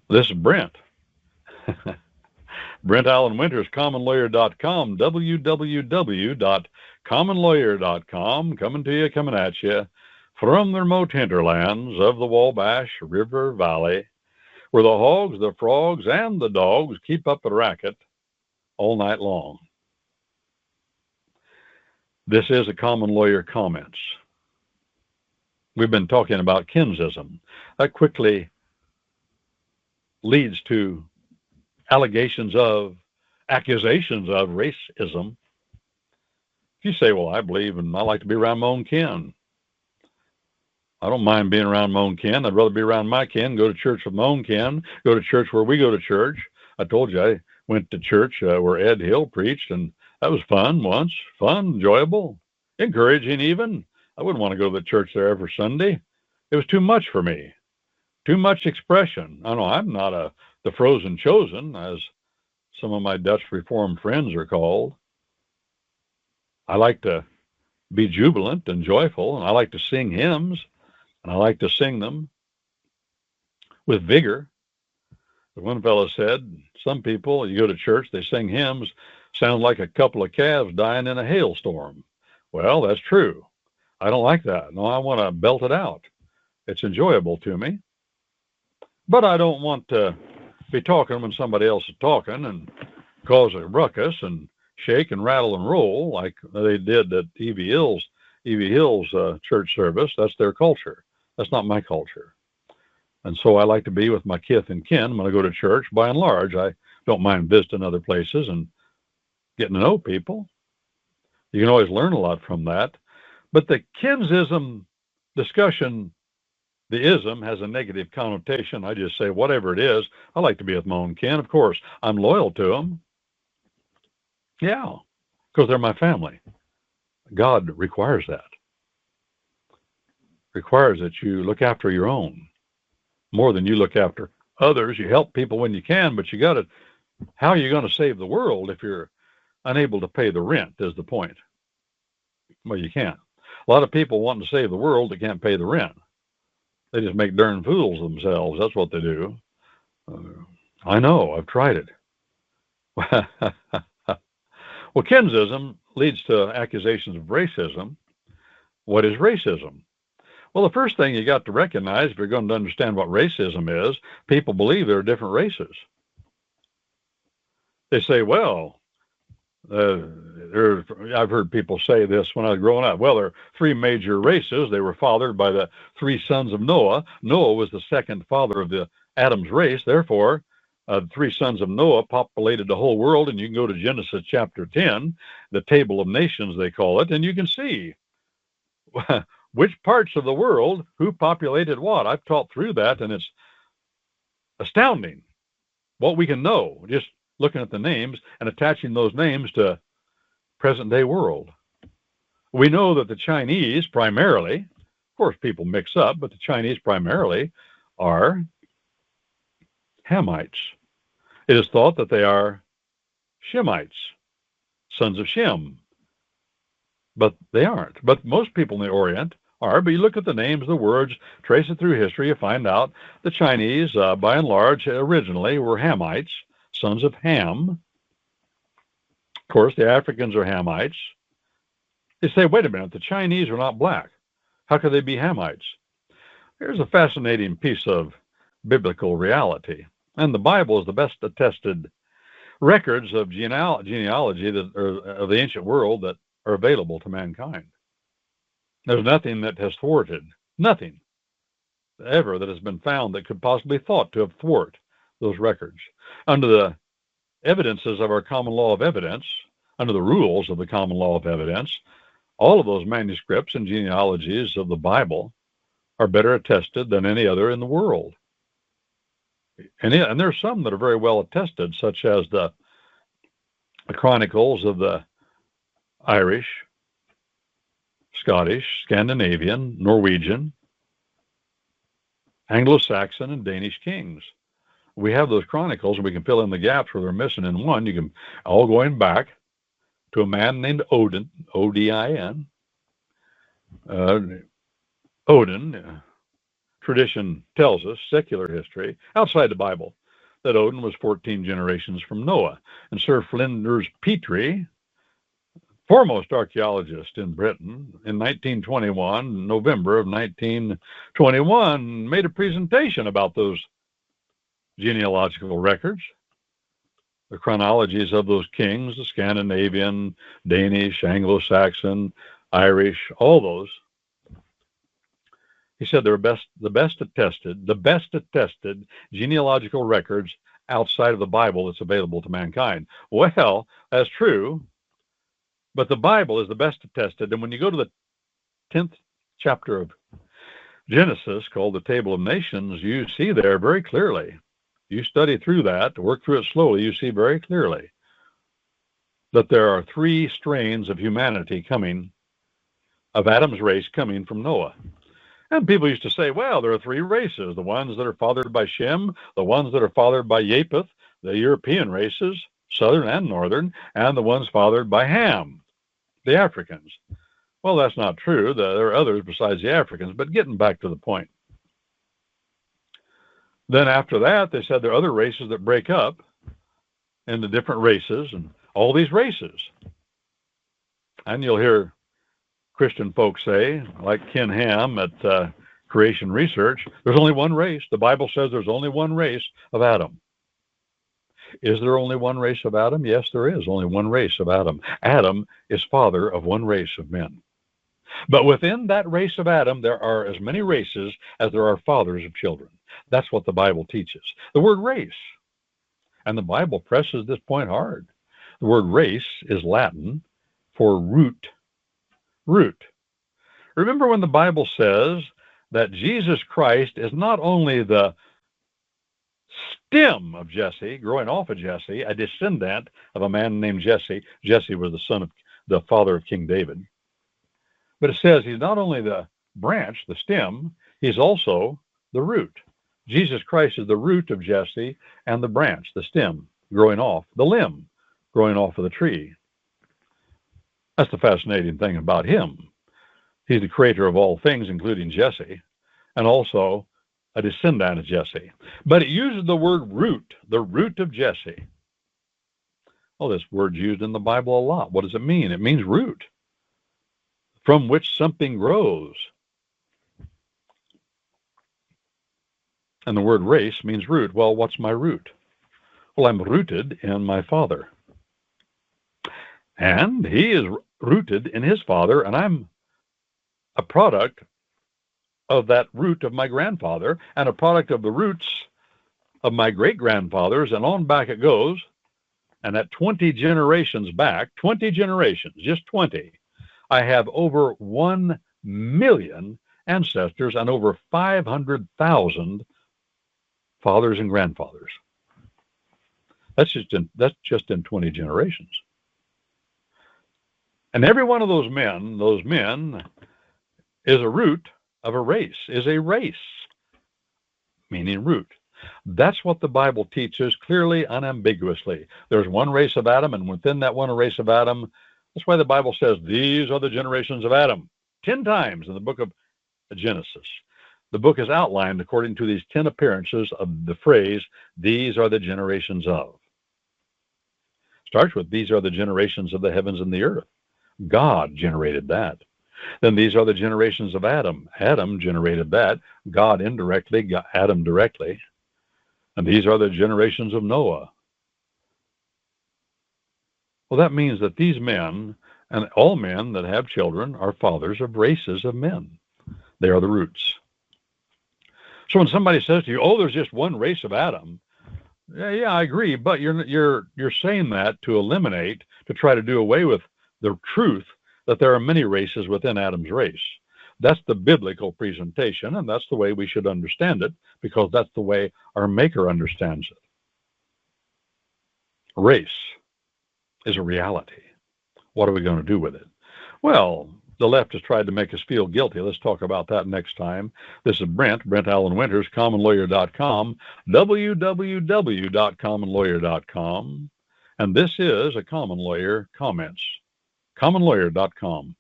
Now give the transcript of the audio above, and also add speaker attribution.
Speaker 1: This is Brent. Brent Allan Winters, commonlawyer.com, www.commonlawyer.com, coming to you, coming at you from the remote hinterlands of the Wabash River Valley, where the hogs, the frogs, and the dogs keep up a racket all night long. This is a Common Lawyer Comments. We've been talking about Kinsism. That quickly leads to accusations of racism. If you say, well, I believe and I like to be around my own kin. I don't mind being around my own kin. I'd rather be around my kin, go to church with my own kin, go to church where we go to church. I told you I went to church where Ed Hill preached, and that was fun once. Fun, enjoyable, encouraging even. I wouldn't want to go to the church there every Sunday. It was too much for me. Too much expression. I know I'm not the frozen chosen, as some of my Dutch Reformed friends are called. I like to be jubilant and joyful, and I like to sing hymns, and I like to sing them with vigor. One fellow said, some people, you go to church, they sing hymns, sound like a couple of calves dying in a hailstorm. Well, that's true. I don't like that. No, I want to belt it out. It's enjoyable to me. But I don't want to be talking when somebody else is talking and cause a ruckus and shake and rattle and roll like they did at Evie Hill's church service. That's their culture. That's not my culture. And so I like to be with my kith and kin when I go to church. By and large, I don't mind visiting other places and getting to know people. You can always learn a lot from that. But the kinsism discussion, the ism has a negative connotation. I just say, whatever it is, I like to be with my own kin. Of course, I'm loyal to them. Yeah, because they're my family. God requires that. Requires that you look after your own more than you look after others. You help people when you can, but how are you going to save the world if you're unable to pay the rent is the point. Well, you can't. A lot of people want to save the world that can't pay the rent. They just make darn fools of themselves. That's what they do. I know. I've tried it. Well, kinsism leads to accusations of racism. What is racism? Well, the first thing you got to recognize, if you're going to understand what racism is, people believe there are different races. They say, well, I've heard people say this when I was growing up. Well, there are three major races. They were fathered by the three sons of Noah. Noah was the second father of the Adam's race. Therefore, the three sons of Noah populated the whole world. And you can go to Genesis chapter 10, the table of nations, they call it, and you can see which parts of the world, who populated what. I've taught through that, and it's astounding what we can know just looking at the names and attaching those names to present day world. We know that the Chinese primarily, of course people mix up, but the Chinese primarily are Hamites. It is thought that they are Shemites, sons of Shem, but they aren't. But most people in the Orient are, but you look at the names, the words, trace it through history, you find out the Chinese, by and large, originally were Hamites, sons of Ham. Of course, the Africans are Hamites. They say, wait a minute, the Chinese are not black. How could they be Hamites? Here's a fascinating piece of biblical reality. And the Bible is the best attested records of genealogy that are of the ancient world that are available to mankind. There's nothing that has thwarted, nothing ever that has been found that could possibly thought to have thwarted those records. Under the evidences of our common law of evidence, under the rules of the common law of evidence, all of those manuscripts and genealogies of the Bible are better attested than any other in the world. And there's some that are very well attested, such as the chronicles of the Irish, Scottish, Scandinavian, Norwegian, Anglo-Saxon, and Danish kings. We have those chronicles, and we can fill in the gaps where they're missing in one. You can all going back to a man named Odin, O-D-I-N. Odin tradition tells us, secular history, outside the Bible, that Odin was 14 generations from Noah. And Sir Flinders Petrie, foremost archaeologist in Britain, in 1921, November of 1921, made a presentation about those genealogical records, the chronologies of those kings, the Scandinavian, Danish, Anglo-Saxon, Irish, all those. He said they're the best attested genealogical records outside of the Bible that's available to mankind. Well, that's true, but the Bible is the best attested. And when you go to the 10th chapter of Genesis, called the Table of Nations, you see there very clearly, you study through that, work through it slowly, you see very clearly that there are three strains of humanity coming, of Adam's race coming from Noah. And people used to say, well, there are three races, the ones that are fathered by Shem, the ones that are fathered by Japheth, the European races, southern and northern, and the ones fathered by Ham, the Africans. Well, that's not true. There are others besides the Africans, but getting back to the point. Then after that, they said there are other races that break up into different races, and all these races. And you'll hear Christian folks say, like Ken Ham at Creation Research, there's only one race. The Bible says there's only one race of Adam. Is there only one race of Adam? Yes, there is only one race of Adam. Adam is father of one race of men. But within that race of Adam, there are as many races as there are fathers of children. That's what the Bible teaches. The word race, and the Bible presses this point hard. The word race is Latin for root. Root. Remember when the Bible says that Jesus Christ is not only the stem of Jesse, growing off of Jesse, a descendant of a man named Jesse. Jesse was the father of King David. But it says he's not only the branch, the stem, he's also the root. Jesus Christ is the root of Jesse and the branch, the stem, growing off, the limb, growing off of the tree. That's the fascinating thing about him. He's the creator of all things, including Jesse, and also a descendant of Jesse. But it uses the word root, the root of Jesse. Well, this word's used in the Bible a lot. What does it mean? It means root, from which something grows. And the word race means root. Well, what's my root? Well, I'm rooted in my father. And he is rooted in his father, and I'm a product of that root of my grandfather, and a product of the roots of my great-grandfathers, and on back it goes. And at 20 generations back, 20 generations, just 20, I have over 1 million ancestors and over 500,000 fathers and grandfathers. That's just in 20 generations. And every one of those men is a root of a race, is a race, meaning root. That's what the Bible teaches clearly, unambiguously. There's one race of Adam, and within that one race of Adam, that's why the Bible says these are the generations of Adam. 10 times in the book of Genesis. The book is outlined according to these 10 appearances of the phrase, these are the generations of. Starts with, these are the generations of the heavens and the earth. God generated that. Then these are the generations of Adam. Adam generated that. God indirectly, Adam directly. And these are the generations of Noah. Well, that means that these men, and all men that have children, are fathers of races of men. They are the roots. So when somebody says to you, oh, there's just one race of Adam, yeah, I agree, but you're saying that to eliminate, to try to do away with the truth that there are many races within Adam's race. That's the biblical presentation, and that's the way we should understand it, because that's the way our Maker understands it. Race is a reality. What are we going to do with it? Well, the left has tried to make us feel guilty. Let's talk about that next time. This is Brent Allan Winters, commonlawyer.com, www.commonlawyer.com, and this is a Common Lawyer Comments, commonlawyer.com.